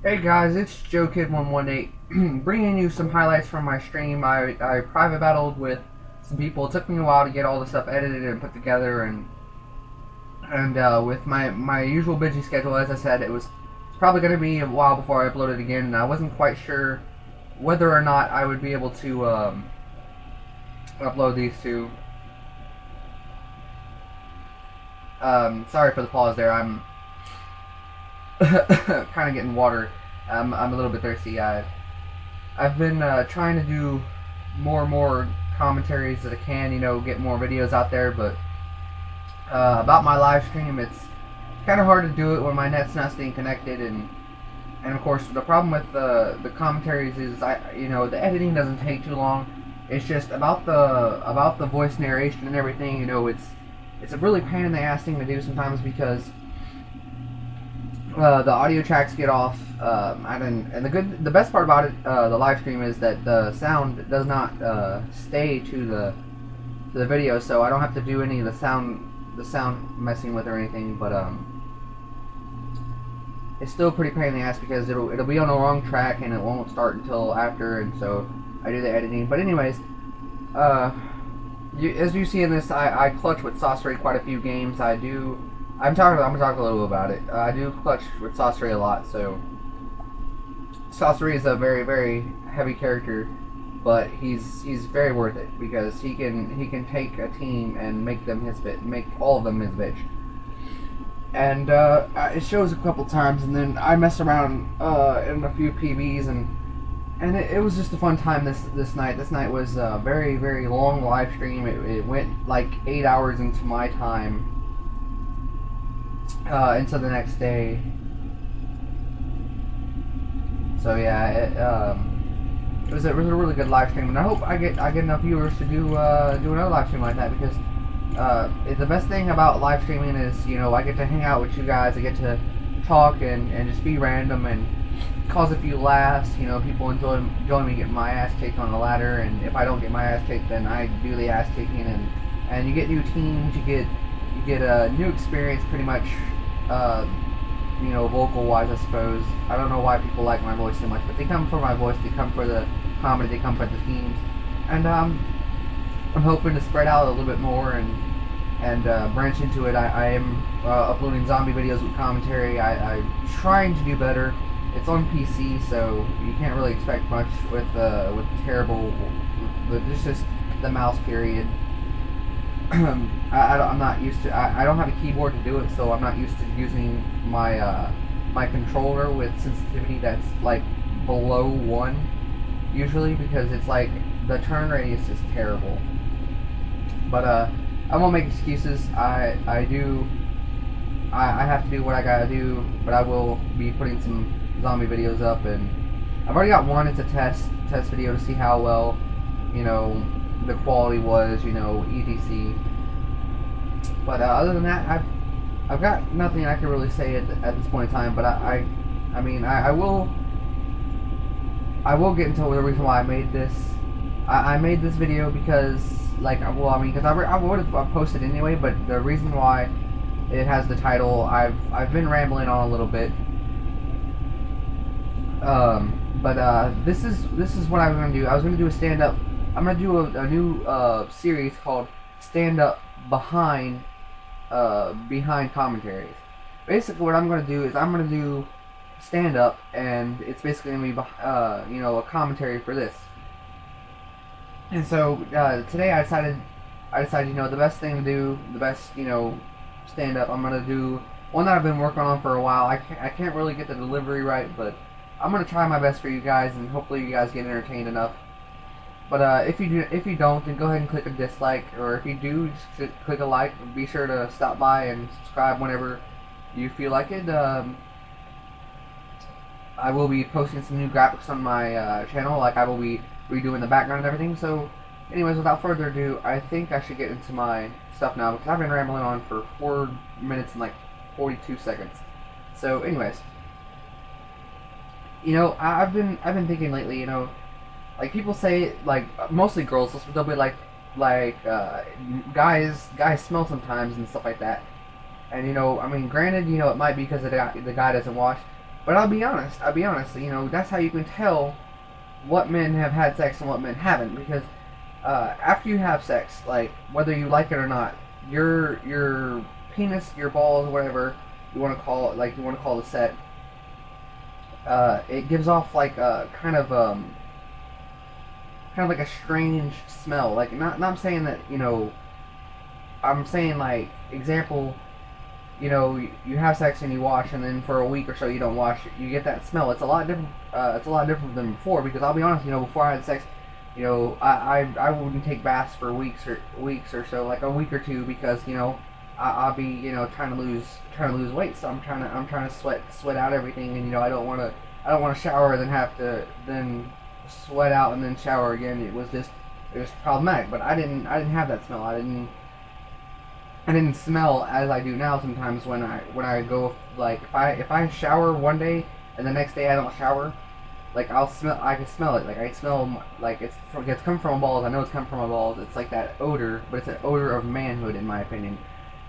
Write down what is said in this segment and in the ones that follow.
Hey guys, it's JoeKid118 bringing you some highlights from my stream. I private battled with some people. It took me a while to get all the stuff edited and put together, and with my usual busy schedule, as I said, it's probably going to be a while before I upload it again, and I wasn't quite sure whether or not I would be able to upload these two. Sorry for the pause there. I'm kind of getting water. I'm a little bit thirsty. I've been trying to do more and more commentaries that I can, get more videos out there. But about my live stream, it's kind of hard to do it when my net's not staying connected, and of course the problem with the commentaries is the editing doesn't take too long. It's just about the voice narration and everything. It's a really pain in the ass thing to do sometimes because the audio tracks get off. The best part about it, the live stream, is that the sound does not stay to the video, so I don't have to do any of the sound messing with or anything. But it's still pretty pain in the ass because it'll be on the wrong track and it won't start until after, and so I do the editing. But anyways, as you see in this, I clutch with Sasori quite a few games. I'm gonna talk a little bit about it. I do clutch with Sasori a lot, so Sasori is a very, very heavy character, but he's very worth it because he can take a team and make all of them his bitch. And it shows a couple times, and then I mess around in a few PBs, and it was just a fun time this night. This night was a very, very long live stream. It went like 8 hours into my time. Into the next day. So yeah, it was a really good live stream, and I hope I get enough viewers to do another live stream like that, because the best thing about live streaming is I get to hang out with you guys. I get to talk and just be random and cause a few laughs. People enjoy me getting my ass kicked on the ladder, and if I don't get my ass kicked, then I do the ass kicking, and you get new teams. You get a new experience, pretty much. Vocal wise, I suppose. I don't know why people like my voice so much, but they come for my voice, they come for the comedy, they come for the themes, and I'm hoping to spread out a little bit more and branch into it. I am uploading zombie videos with commentary. I'm trying to do better. It's on PC, so you can't really expect much with terrible, just the mouse period. I'm not used to. I don't have a keyboard to do it, so I'm not used to using my my controller with sensitivity that's like below 1 usually, because it's like the turn radius is terrible. But I won't make excuses. I have to do what I gotta do, but I will be putting some zombie videos up, and I've already got one. It's a test video to see how well the quality was, etc. But other than that, I've got nothing I can really say at this point in time. But I will get into the reason why I made this. I made this video because, because I would have posted anyway. But the reason why it has the title, I've been rambling on a little bit. This is what I was gonna do. I was gonna do a stand up. I'm gonna do a new series called Stand Up Behind commentaries. Basically, what I'm gonna do is I'm gonna do stand up, and it's basically gonna be a commentary for this. And so today I decided the best thing to do, the best stand up. I'm gonna do one that I've been working on for a while. I can't really get the delivery right, but I'm gonna try my best for you guys, and hopefully you guys get entertained enough. But if you don't, then go ahead and click a dislike, or if you do, just click a like. Be sure to stop by and subscribe whenever you feel like it. I will be posting some new graphics on my channel, like I will be redoing the background and everything. So, anyways, without further ado, I think I should get into my stuff now, because I've been rambling on for 4 minutes and like 42 seconds. So, anyways, I've been thinking lately, like people say, like mostly girls, they'll be like guys smell sometimes and stuff like that. And I mean, granted, it might be because the guy doesn't wash, But I'll be honest. You know, that's how you can tell what men have had sex and what men haven't, because after you have sex, like whether you like it or not, your penis, your balls, whatever you want to call it, like you want to call the set, it gives off like a kind of like a strange smell. Like not I'm saying that, you know, I'm saying like example, you know, you have sex and you wash, and then for a week or so you don't wash, you get that smell. It's a lot different. It's a lot different than before, because I'll be honest, you know, before I had sex, you know, I wouldn't take baths for weeks or so, like a week or two, because you know I'll be, you know, trying to lose weight, so I'm trying to sweat out everything, and you know I don't want to shower and then have to then sweat out and then shower again. It was problematic, but I didn't have that smell. I didn't smell as I do now sometimes when I go, like if I shower one day and the next day I don't shower, like I can smell it. Like I smell like it's come from my balls. I know it's come from my balls. It's like that odor, but it's an odor of manhood in my opinion.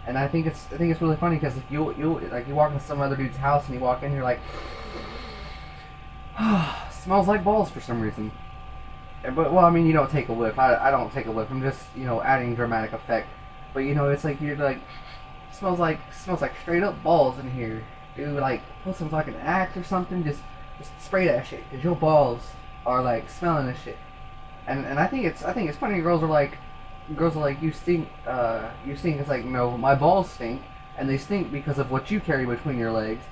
And I think it's really funny, because if you walk into some other dude's house and you walk in, you're like, smells like balls for some reason. But well, I mean, you don't take a whiff. I don't take a whiff. I'm just, you know, adding dramatic effect. But you know, it's like you're like, smells like straight up balls in here. Dude, like put some fucking Axe or something. Just spray that shit, because your balls are like smelling this shit. And I think it's funny. Girls are like you stink. You stink. It's like, no, my balls stink, and they stink because of what you carry between your legs.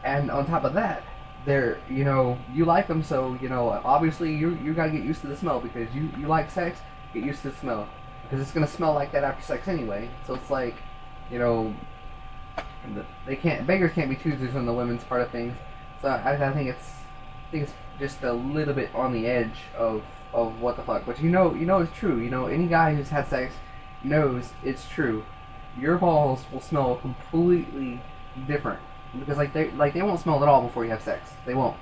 And on top of that, they're, you know, you like them, so you know obviously you gotta get used to the smell, because you like sex. Get used to the smell, because it's gonna smell like that after sex anyway. So it's like, you know, beggars can't be choosers on the women's part of things. So I think it's just a little bit on the edge of what the fuck. But you know it's true. You know, any guy who's had sex knows it's true. Your balls will smell completely different, because they won't smell at all before you have sex. They won't.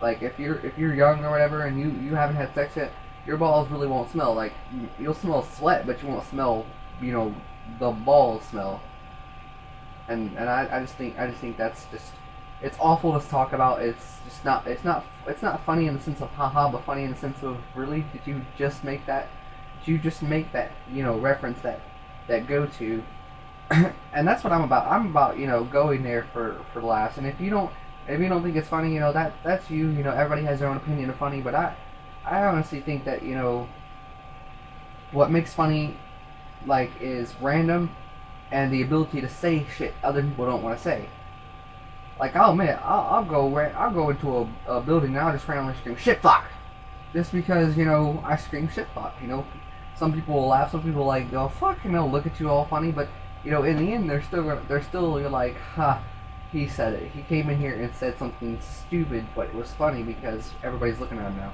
Like if you're young or whatever and you haven't had sex yet, your balls really won't smell. Like you'll smell sweat, but you won't smell, you know, the balls smell. And I just think that's just, it's awful to talk about. It's not funny in the sense of haha, but funny in the sense of, really, did you just make that you know, reference, that go to. And that's what I'm about. I'm about, you know, going there for laughs. And if you don't think it's funny, you know, that's you. You know, everybody has their own opinion of funny, but I honestly think that, you know, what makes funny, like, is random, and the ability to say shit other people don't want to say. Like, I'll admit, I'll go into a building and I'll just randomly scream shit fuck, just because, you know, I scream shit fuck. You know, some people will laugh, some people like, oh fuck, and they'll look at you all funny, but you know, in the end, they're still you're like, ha, he said it. He came in here and said something stupid, but it was funny because everybody's looking at him now.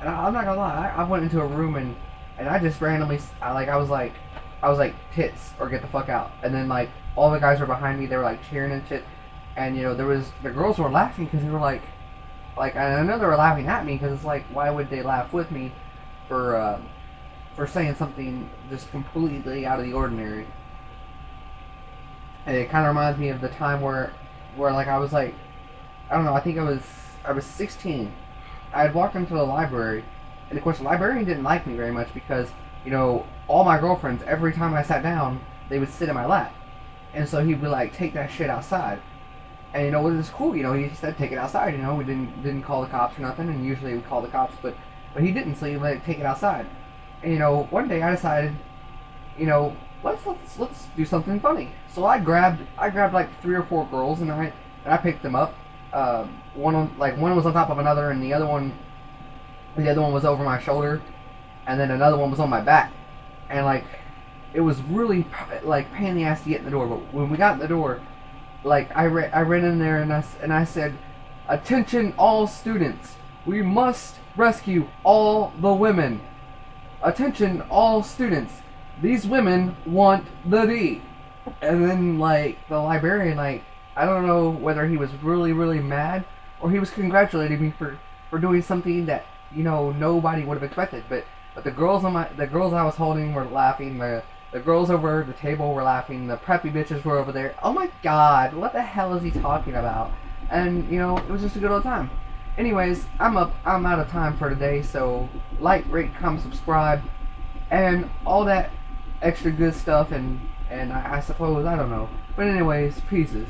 And I'm not gonna lie, I went into a room and I just randomly, I was like tits or get the fuck out, and then like all the guys were behind me, they were like cheering and shit. And you know, the girls were laughing because they were like, and I know they were laughing at me, because it's like, why would they laugh with me for saying something just completely out of the ordinary? And it kind of reminds me of the time where like I was like, I don't know, I think I was 16. I had walked into the library, and of course the librarian didn't like me very much, because you know, all my girlfriends, every time I sat down, they would sit in my lap, and so he would like, take that shit outside. And you know, it was cool, you know, he said take it outside, you know, we didn't call the cops or nothing, and usually we call the cops, but he didn't, so he let it take it outside. And you know, one day I decided, you know, let's do something funny. So I grabbed like 3 or 4 girls, and I picked them up. One was on top of another, and the other one was over my shoulder, and then another one was on my back. And like, it was really like pain in the ass to get in the door. But when we got in the door, like I ran in there and I said, "Attention all students, we must rescue all the women. Attention all students, these women want the D." And then like the librarian, like, I don't know whether he was really, really mad or he was congratulating me for doing something that, you know, nobody would have expected. But the girls I was holding were laughing. The girls over the table were laughing. The preppy bitches were over there. Oh my god, what the hell is he talking about? and you know, it was just a good old time. Anyways, I'm out of time for today, so like, rate, comment, subscribe, and all that extra good stuff, and I suppose, I don't know. But anyways, pieces.